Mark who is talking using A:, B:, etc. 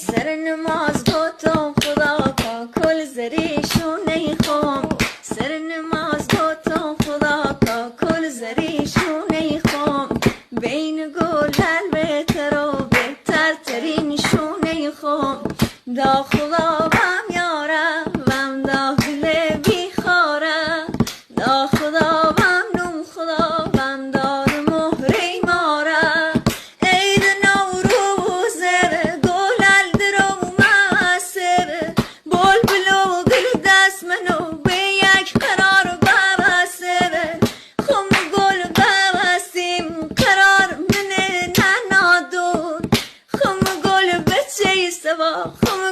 A: سر نماز گفتم خدا کا کل زریشونه خم سر نماز گفتم خدا کا کل زریشونه خم بین گل البته رو بهتر ترین شونه خم دا خدا بم یاره بم دا گل بیخاره دا خدا بم نوم خدا بم دار مهری ماره عید نوروز گل الدرو مسر بلبل و گل دست منو به یک قرار ببسر خم گل ببستیم قرار من ننادون خم گل بچه سوا خم